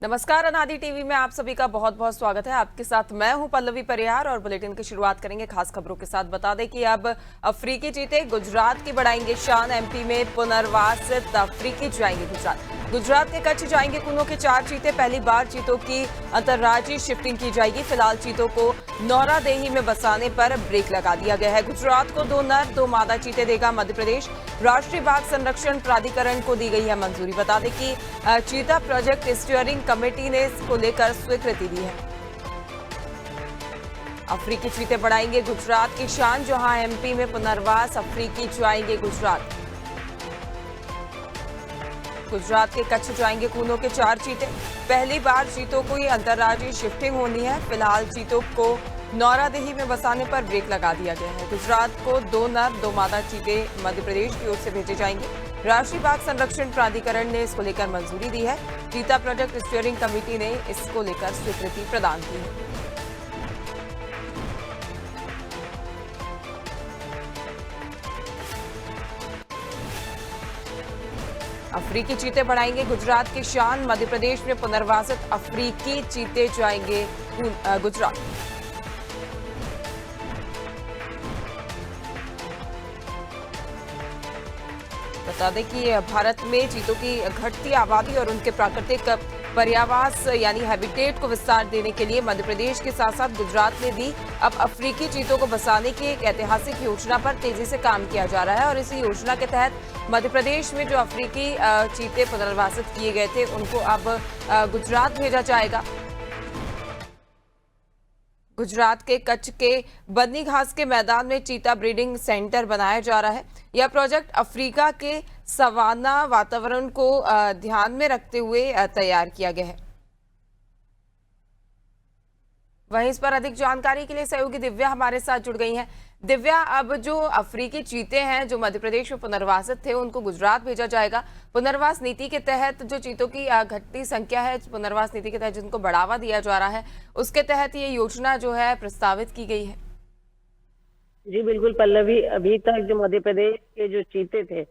नमस्कार, अनादि टीवी में आप सभी का बहुत बहुत स्वागत है। आपके साथ मैं हूं पल्लवी परिहार और बुलेटिन की शुरुआत करेंगे खास खबरों के साथ। बता दें कि अब अफ्रीकी चीते गुजरात की बढ़ाएंगे शान। एमपी में पुनर्वासित अफ्रीकी जाएंगे गुजरात। गुजरात के कच्छ जाएंगे कूनो के 4 चीते। पहली बार चीतों की अंतर्राज्यीय शिफ्टिंग की जाएगी। फिलहाल चीतों को नौरादेही में बसाने पर ब्रेक लगा दिया गया है। गुजरात को 2 नर 2 मादा चीते देगा मध्य प्रदेश। राष्ट्रीय बाघ संरक्षण प्राधिकरण को दी गई है मंजूरी। बता दें कि चीता प्रोजेक्ट स्टीयरिंग कमेटी ने इसको लेकर स्वीकृति दी है। अफ्रीकी चीते बढ़ाएंगे गुजरात की शान। जहां एमपी में पुनर्वास अफ्रीकी जाएंगे गुजरात। गुजरात के कच्छ जाएंगे कूनो के 4 चीते। पहली बार चीतों को ये अंतर्राज्यीय शिफ्टिंग होनी है। फिलहाल चीतों को नौरादेही में बसाने पर ब्रेक लगा दिया गया है। गुजरात को 2 नर 2 मादा चीते मध्य प्रदेश की ओर से भेजे जाएंगे। राष्ट्रीय बाघ संरक्षण प्राधिकरण ने इसको लेकर मंजूरी दी है। चीता प्रोजेक्ट स्टीयरिंग कमेटी ने इसको लेकर स्वीकृति प्रदान की है। अफ्रीकी चीते बढ़ाएंगे गुजरात की शान। मध्य प्रदेश में पुनर्वासित अफ्रीकी चीते जाएंगे गुजरात। बता दें कि भारत में चीतों की घटती आबादी और उनके प्राकृतिक पर्यावास यानी हैबिटेट को विस्तार देने के लिए मध्य प्रदेश के साथ साथ गुजरात में भी अब अफ्रीकी चीतों को बसाने की एक ऐतिहासिक योजना पर तेजी से काम किया जा रहा है। और इसी योजना के तहत मध्य प्रदेश में जो अफ्रीकी चीते पुनर्वासित किए गए थे उनको अब गुजरात भेजा जाएगा। गुजरात के कच्छ के बन्नी घास के मैदान में चीता ब्रीडिंग सेंटर बनाया जा रहा है। यह प्रोजेक्ट अफ्रीका के सवाना वातावरण को ध्यान में रखते हुए तैयार किया गया है। वहीं इस पर अधिक जानकारी के लिए सहयोगी दिव्या हमारे साथ जुड़ गई हैं। दिव्या, अब जो अफ्रीकी चीते हैं जो मध्य प्रदेश में पुनर्वासित थे उनको गुजरात भेजा जाएगा। पुनर्वास नीति के तहत जो चीतों की घटती संख्या है, पुनर्वास नीति के तहत जिनको बढ़ावा दिया जा रहा है, उसके तहत ये योजना जो है प्रस्तावित की गई है। जी बिल्कुल पल्लवी, अभी तक जो मध्य प्रदेश के जो चीते थे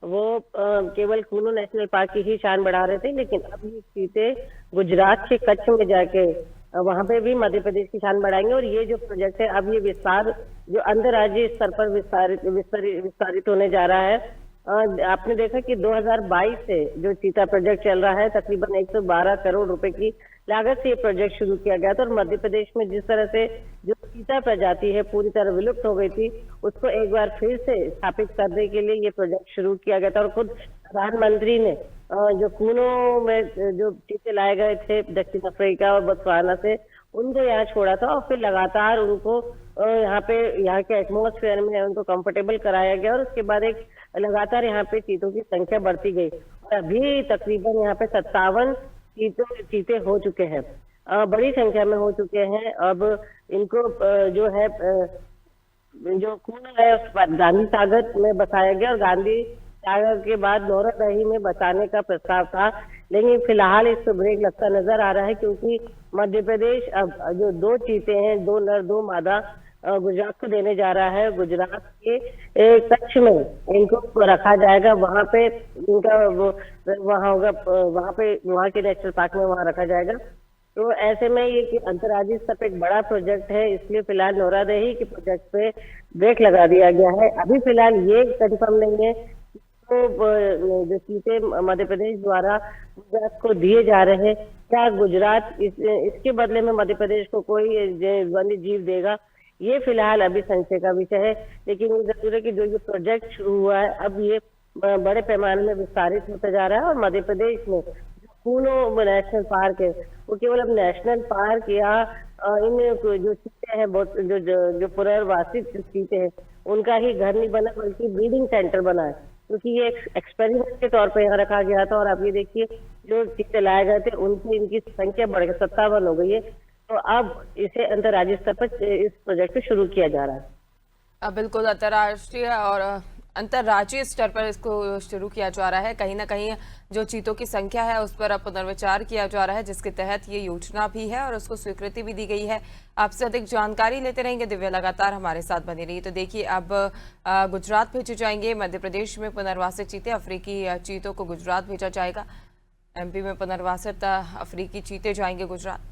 वो केवल कूनो नेशनल पार्क की ही शान बढ़ा रहे थे, लेकिन अब ये चीते गुजरात के कच्छ में जाके वहां पे भी मध्य प्रदेश की शान बढ़ाएंगे। और ये जो प्रोजेक्ट है अब ये विस्तार जो अंतर्राज्यीय स्तर पर विस्तारित होने जा रहा है। आपने देखा कि 2022 से जो चीता प्रोजेक्ट चल रहा है, तकरीबन 112 करोड़ रुपए की लागत से ये प्रोजेक्ट शुरू किया गया था। और मध्य प्रदेश में जिस तरह से जो चीता प्रजाति है पूरी तरह विलुप्त हो गई थी, उसको एक बार फिर से स्थापित करने के लिए ये प्रोजेक्ट शुरू किया गया था। और खुद प्रधानमंत्री ने जो कूनो में जो चीते लाए गए थे दक्षिण अफ्रीका और बोत्सवाना से, उनको यहाँ छोड़ा था और फिर लगातार उनको यहाँ के एटमॉस्फेयर में उनको कंफर्टेबल कराया गया। और उसके बाद एक लगातार यहाँ पे चीतों की संख्या बढ़ती गई और अभी तकरीबन यहाँ पे 57 चीते हो चुके हैं, बड़ी संख्या में हो चुके हैं। अब इनको जो है जो कूनो है उस पर गांधी सागर में बसाया गया और गांधी सागर के बाद नौरादही में बसाने का प्रस्ताव था, लेकिन फिलहाल इस पर ब्रेक लगता नजर आ रहा है क्योंकि मध्य प्रदेश अब जो 2 चीते हैं, 2 नर 2 मादा, गुजरात को देने जा रहा है। गुजरात के कच्छ में इनको रखा जाएगा, वहां पे इनका वहां होगा, वहां के नेशनल पार्क में वहां रखा जाएगा। तो ऐसे में ये अंतर्राज्यीय स्तर पर एक बड़ा प्रोजेक्ट है, इसलिए फिलहाल नौरादही के प्रोजेक्ट पे ब्रेक लगा दिया गया है। अभी फिलहाल ये कंफर्म नहीं है तो जो चीते मध्य प्रदेश द्वारा गुजरात को दिए जा रहे हैं, क्या गुजरात इसके बदले में मध्य प्रदेश को कोई वन्य जीव देगा, ये फिलहाल अभी संशय का विषय है। लेकिन ये जरूर है कि जो ये प्रोजेक्ट शुरू हुआ है अब ये बड़े पैमाने में विस्तारित होता जा रहा है। और मध्य प्रदेश में जो कूनो नेशनल पार्क है वो केवल अब नेशनल पार्क या इन जो चीते हैं जो पुनर्वासित चीते हैं उनका ही घर नहीं बना, बल्कि ब्रीडिंग सेंटर बना है, क्योंकि ये एक्सपेरिमेंट के तौर पर यहाँ रखा गया था। और अब ये देखिए जो चीते लाए गए थे उनकी इनकी संख्या बढ़कर 57 हो गई है। तो अब इसे अंतर्राज्यीय स्तर पर इस प्रोजेक्ट को शुरू किया जा रहा है। बिल्कुल, अंतर्राष्ट्रीय और अंतर्राज्यीय स्तर पर इसको शुरू किया जा रहा है। कहीं ना कहीं जो चीतों की संख्या है उस पर अब पुनर्विचार किया जा रहा है, जिसके तहत ये योजना भी है और उसको स्वीकृति भी दी गई है। आपसे अधिक जानकारी लेते रहेंगे, दिव्या लगातार हमारे साथ बनी रही। तो देखिए, अब गुजरात भेजे जाएंगे, मध्य प्रदेश में पुनर्वासित चीते, अफ्रीकी चीतों को गुजरात भेजा जाएगा। एमपी में पुनर्वासित अफ्रीकी चीते जाएंगे गुजरात।